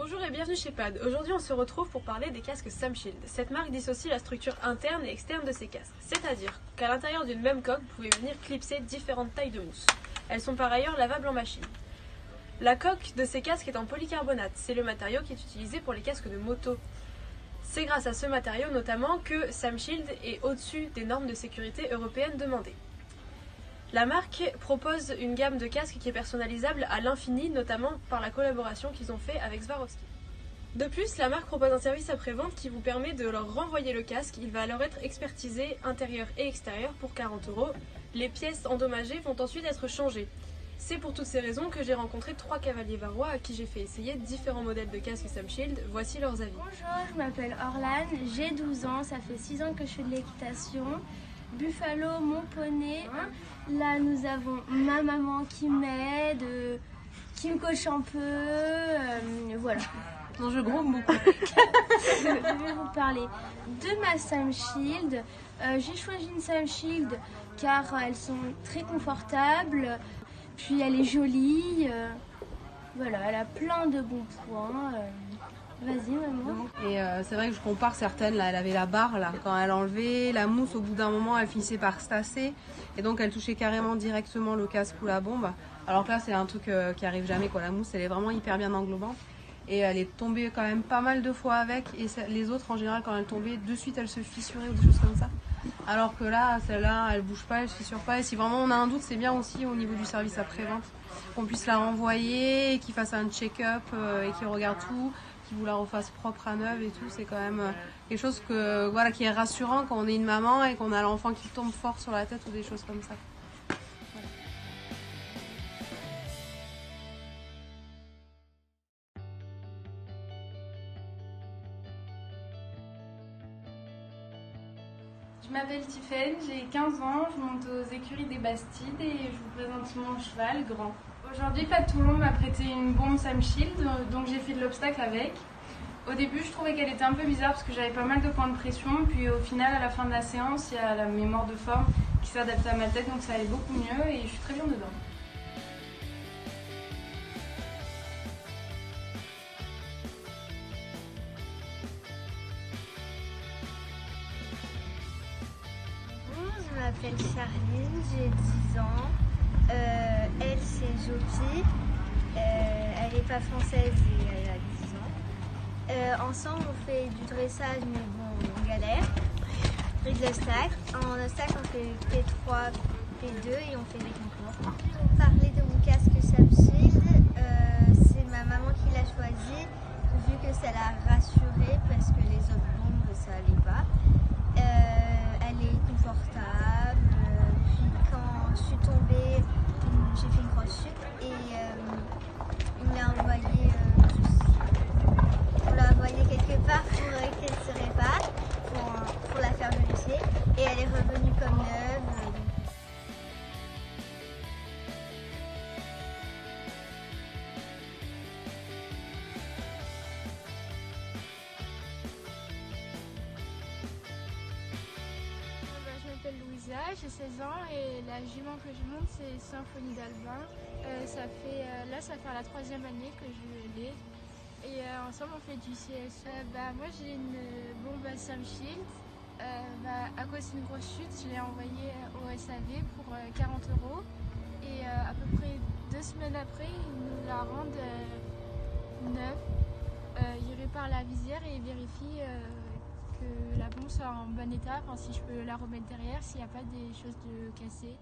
Bonjour et bienvenue chez PAD. Aujourd'hui on se retrouve pour parler des casques SamShield. Cette marque dissocie la structure interne et externe de ces casques. C'est-à-dire qu'à l'intérieur d'une même coque, vous pouvez venir clipser différentes tailles de mousse. Elles sont par ailleurs lavables en machine. La coque de ces casques est en polycarbonate. C'est le matériau qui est utilisé pour les casques de moto. C'est grâce à ce matériau notamment que SamShield est au-dessus des normes de sécurité européennes demandées. La marque propose une gamme de casques qui est personnalisable à l'infini, notamment par la collaboration qu'ils ont fait avec Swarovski. De plus, la marque propose un service après-vente qui vous permet de leur renvoyer le casque. Il va alors être expertisé intérieur et extérieur pour 40 €. Les pièces endommagées vont ensuite être changées. C'est pour toutes ces raisons que j'ai rencontré 3 cavaliers varois à qui j'ai fait essayer différents modèles de casques SamShield. Voici leurs avis. Bonjour, je m'appelle Orlane, j'ai 12 ans, ça fait 6 ans que je fais de l'équitation. Buffalo, mon poney. Là, nous avons ma maman qui m'aide, qui me coach un peu, voilà. Non, je gronde beaucoup. Je vais vous parler de ma SamShield. J'ai choisi une SamShield car elles sont très confortables, puis elle est jolie. Voilà, elle a plein de bons points. Vas-y maman. Et c'est vrai que je compare certaines, là, elle avait la barre, là, quand elle enlevait la mousse, au bout d'un moment, elle finissait par se tasser. Et donc, elle touchait carrément directement le casque ou la bombe. Alors que là, c'est un truc qui arrive jamais, quoi. La mousse, elle est vraiment hyper bien englobante. Et elle est tombée quand même pas mal de fois avec. Et les autres, en général, quand elle tombait, de suite, elle se fissurait ou des choses comme ça. Alors que là, celle-là, elle bouge pas, elle se fissure pas. Et si vraiment on a un doute, c'est bien aussi au niveau du service après-vente qu'on puisse la renvoyer, qu'il fasse un check-up et qu'il regarde tout, qu'il vous la refasse propre à neuve et tout. C'est quand même quelque chose que, voilà, qui est rassurant quand on est une maman et qu'on a l'enfant qui tombe fort sur la tête ou des choses comme ça. Voilà. Je m'appelle Tiffaine, j'ai 15 ans, je monte aux écuries des Bastides et je vous présente mon cheval, Grand. Aujourd'hui, Pat Toulon m'a prêté une bombe SamShield, donc j'ai fait de l'obstacle avec. Au début, je trouvais qu'elle était un peu bizarre parce que j'avais pas mal de points de pression, puis au final, à la fin de la séance, il y a la mémoire de forme qui s'adapte à ma tête, donc ça allait beaucoup mieux et je suis très bien dedans. Je m'appelle Charline, j'ai 10 ans. Elle, c'est Jopi. Elle n'est pas française et elle a 10 ans. Ensemble, on fait du dressage, mais bon, on galère. Et de l'obstacle. En obstacle, on fait P3, P2 et on fait des concours. Pour parler de mon casque SamShield, c'est ma maman qui l'a choisi, vu que ça l'a rassurée parce que les autres bombes, ça allait pas. Elle est confortable, puis quand je suis tombée, j'ai fait une grosse chute et on l'a envoyée quelque part pour qu'elle se répare, pour la faire vérifier et elle est revenue comme neuve. Je m'appelle Louisa, j'ai 16 ans et la jument que je monte c'est Symphonie d'Albin. Là ça fait la 3e année que je l'ai et ensemble on fait du CS. Moi j'ai une bombe à SamShield. À cause d'une grosse chute, je l'ai envoyée au SAV pour 40 € et à peu près 2 semaines après ils nous la rendent neuve. Ils réparent la visière et ils vérifient que la bombe soit en bon état, si je peux la remettre derrière, s'il n'y a pas des choses de cassées.